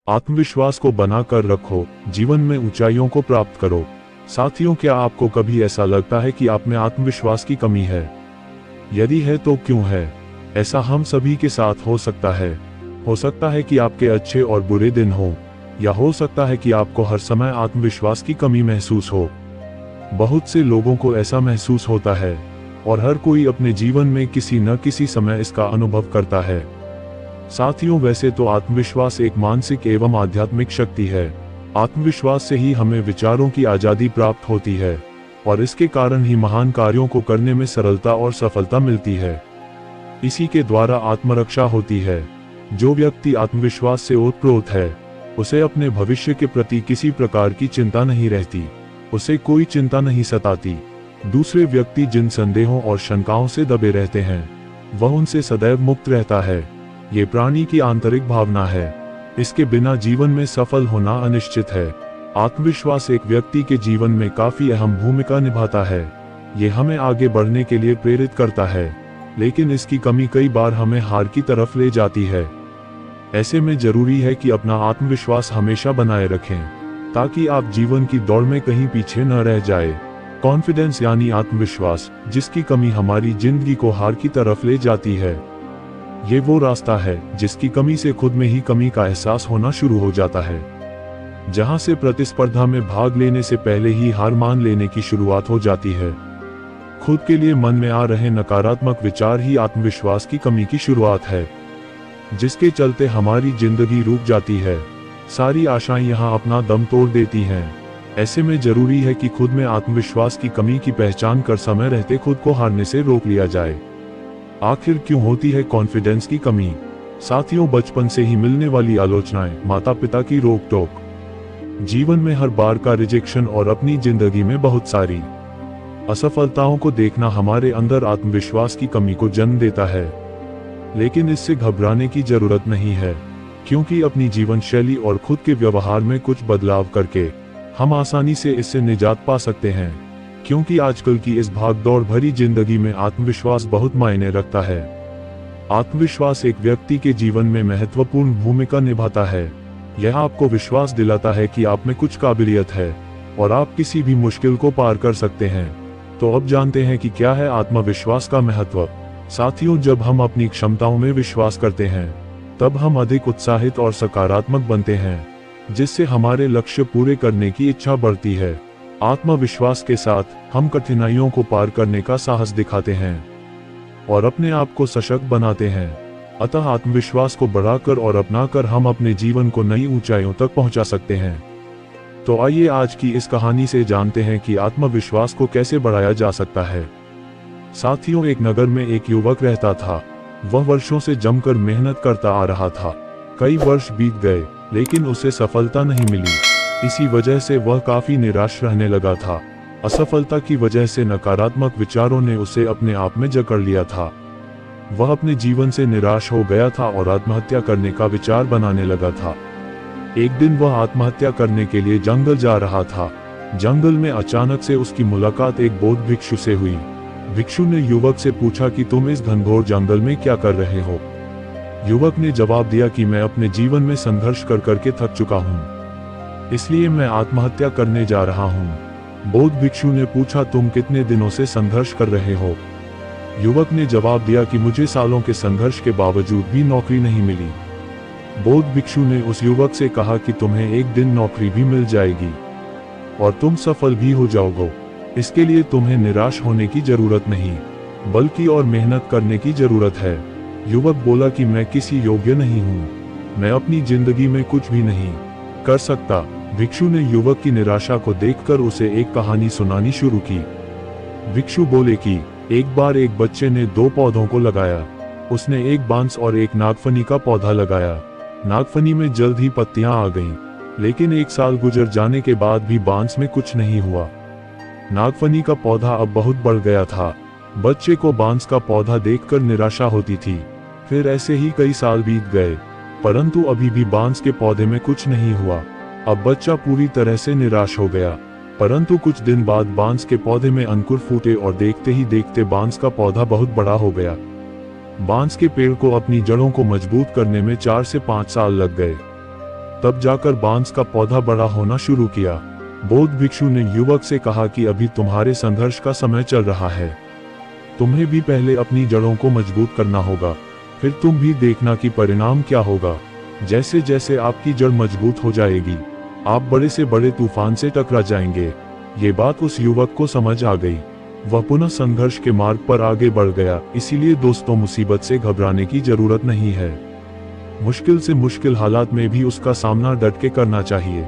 आत्मविश्वास को बनाकर रखो, जीवन में ऊंचाइयों को प्राप्त करो। साथियों, क्या आपको कभी ऐसा लगता है कि आप में आत्मविश्वास की कमी है? यदि है तो क्यों है? ऐसा हम सभी के साथ हो सकता है। हो सकता है कि आपके अच्छे और बुरे दिन हो, या हो सकता है कि आपको हर समय आत्मविश्वास की कमी महसूस हो। बहुत से लोगों को ऐसा महसूस होता है, और हर कोई अपने जीवन में किसी न किसी समय इसका अनुभव करता है। साथियों, वैसे तो आत्मविश्वास एक मानसिक एवं आध्यात्मिक शक्ति है। आत्मविश्वास से ही हमें विचारों की आजादी प्राप्त होती है, और इसके कारण ही महान कार्यों को करने में सरलता और सफलता मिलती है। इसी के द्वारा आत्मरक्षा होती है। जो व्यक्ति आत्मविश्वास से ओतप्रोत है, उसे अपने भविष्य के प्रति किसी प्रकार की चिंता नहीं रहती, उसे कोई चिंता नहीं सताती। दूसरे व्यक्ति जिन संदेहों और शंकाओं से दबे रहते हैं, वह उनसे सदैव मुक्त रहता है। ये प्राणी की आंतरिक भावना है। इसके बिना जीवन में सफल होना अनिश्चित है। आत्मविश्वास एक व्यक्ति के जीवन में काफी अहम भूमिका निभाता है। ये हमें आगे बढ़ने के लिए प्रेरित करता है, लेकिन इसकी कमी कई बार हमें हार की तरफ ले जाती है। ऐसे में जरूरी है कि अपना आत्मविश्वास हमेशा बनाए रखें, ताकि आप जीवन की दौड़ में कहीं पीछे न रह जाए। कॉन्फिडेंस यानी आत्मविश्वास, जिसकी कमी हमारी जिंदगी को हार की तरफ ले जाती है। ये वो रास्ता है जिसकी कमी से खुद में ही कमी का एहसास होना शुरू हो जाता है, जहां से प्रतिस्पर्धा में भाग लेने से पहले ही हार मान लेने की शुरुआत हो जाती है। खुद के लिए मन में आ रहे नकारात्मक विचार ही आत्मविश्वास की कमी की शुरुआत है, जिसके चलते हमारी जिंदगी रुक जाती है। सारी आशाएं यहाँ अपना दम तोड़ देती हैं। ऐसे में जरूरी है कि खुद में आत्मविश्वास की कमी की पहचान कर समय रहते खुद को हारने से रोक लिया जाए। आखिर क्यों होती है कॉन्फिडेंस की कमी? साथियों, बचपन से ही मिलने वाली आलोचनाएं, माता पिता की रोक टोक, जीवन में हर बार का रिजेक्शन और अपनी जिंदगी में बहुत सारी असफलताओं को देखना हमारे अंदर आत्मविश्वास की कमी को जन्म देता है। लेकिन इससे घबराने की जरूरत नहीं है, क्योंकि अपनी जीवन शैली और खुद के व्यवहार में कुछ बदलाव करके हम आसानी से इससे निजात पा सकते हैं। क्योंकि आजकल की इस भागदौड़ भरी जिंदगी में आत्मविश्वास बहुत मायने रखता है। आत्मविश्वास एक व्यक्ति के जीवन में महत्वपूर्ण भूमिका निभाता है। यह आपको विश्वास दिलाता है कि आप में कुछ काबिलियत है और आप किसी भी मुश्किल को पार कर सकते हैं। तो अब जानते हैं कि क्या है आत्मविश्वास का महत्व। साथियों, जब हम अपनी क्षमताओं में विश्वास करते हैं, तब हम अधिक उत्साहित और सकारात्मक बनते हैं, जिससे हमारे लक्ष्य पूरे करने की इच्छा बढ़ती है। आत्मविश्वास के साथ हम कठिनाइयों को पार करने का साहस दिखाते हैं और अपने आप को सशक्त बनाते हैं। अतः आत्मविश्वास को बढ़ाकर और अपनाकर हम अपने जीवन को नई ऊंचाइयों तक पहुंचा सकते हैं। तो आइए आज की इस कहानी से जानते हैं कि आत्मविश्वास को कैसे बढ़ाया जा सकता है। साथियों, एक नगर में एक युवक रहता था। वह वर्षों से जमकर मेहनत करता आ रहा था। कई वर्ष बीत गए, लेकिन उसे सफलता नहीं मिली। इसी वजह से वह काफी निराश रहने लगा था। असफलता की वजह से नकारात्मक विचारों ने उसे अपने आप में जकड़ लिया था। वह अपने जीवन से निराश हो गया था और आत्महत्या करने का विचार बनाने लगा था। एक दिन वह आत्महत्या करने के लिए जंगल जा रहा था। जंगल में अचानक से उसकी मुलाकात एक बौद्ध भिक्षु से हुई। भिक्षु ने युवक से पूछा कि तुम इस घनघोर जंगल में क्या कर रहे हो? युवक ने जवाब दिया कि मैं अपने जीवन में संघर्ष कर करके थक चुका हूँ, इसलिए मैं आत्महत्या करने जा रहा हूँ। बौद्ध भिक्षु ने पूछा, तुम कितने दिनों से संघर्ष कर रहे हो? युवक ने जवाब दिया कि मुझे सालों के संघर्ष के बावजूद भी नौकरी नहीं मिली। बौद्ध भिक्षु ने उस युवक से कहा कि तुम्हें एक दिन नौकरी भी मिल जाएगी और तुम सफल भी हो जाओगे। इसके लिए तुम्हें निराश होने की जरूरत नहीं, बल्कि और मेहनत करने की जरूरत है। युवक बोला कि मैं किसी योग्य नहीं हूँ, मैं अपनी जिंदगी में कुछ भी नहीं कर सकता। भिक्षु ने युवक की निराशा को देखकर उसे एक कहानी सुनानी शुरू की। भिक्षु बोले कि एक बार एक बच्चे ने दो पौधों को लगाया। उसने एक बांस और एक नागफनी का पौधा लगाया। नागफनी में जल्द ही पत्तियां आ गईं, लेकिन एक साल गुजर जाने के बाद भी बांस में कुछ नहीं हुआ। नागफनी का पौधा अब बहुत बढ़ गया था। बच्चे को बांस का पौधा देखकर निराशा होती थी। फिर ऐसे ही कई साल बीत गए, परंतु अभी भी बांस के पौधे में कुछ नहीं हुआ। अब बच्चा पूरी तरह से निराश हो गया। परंतु कुछ दिन बाद बांस के पौधे में अंकुर फूटे और देखते ही देखते बांस का पौधा बहुत बड़ा हो गया। बांस के पेड़ को अपनी जड़ों को मजबूत करने में 4 से 5 साल लग गए। तब जाकर बांस का पौधा बड़ा होना शुरू किया। बौद्ध भिक्षु ने युवक से कहा कि अभी तुम्हारे संघर्ष का समय चल रहा है। तुम्हें भी पहले अपनी जड़ों को मजबूत करना होगा, फिर तुम भी देखना कि परिणाम क्या होगा। जैसे जैसे आपकी जड़ मजबूत हो जाएगी, आप बड़े से बड़े तूफान से टकरा जाएंगे। ये बात उस युवक को समझ आ गई। वह पुनः संघर्ष के मार्ग पर आगे बढ़ गया। इसीलिए दोस्तों, मुसीबत से घबराने की जरूरत नहीं है। मुश्किल से मुश्किल हालात में भी उसका सामना डट के करना चाहिए।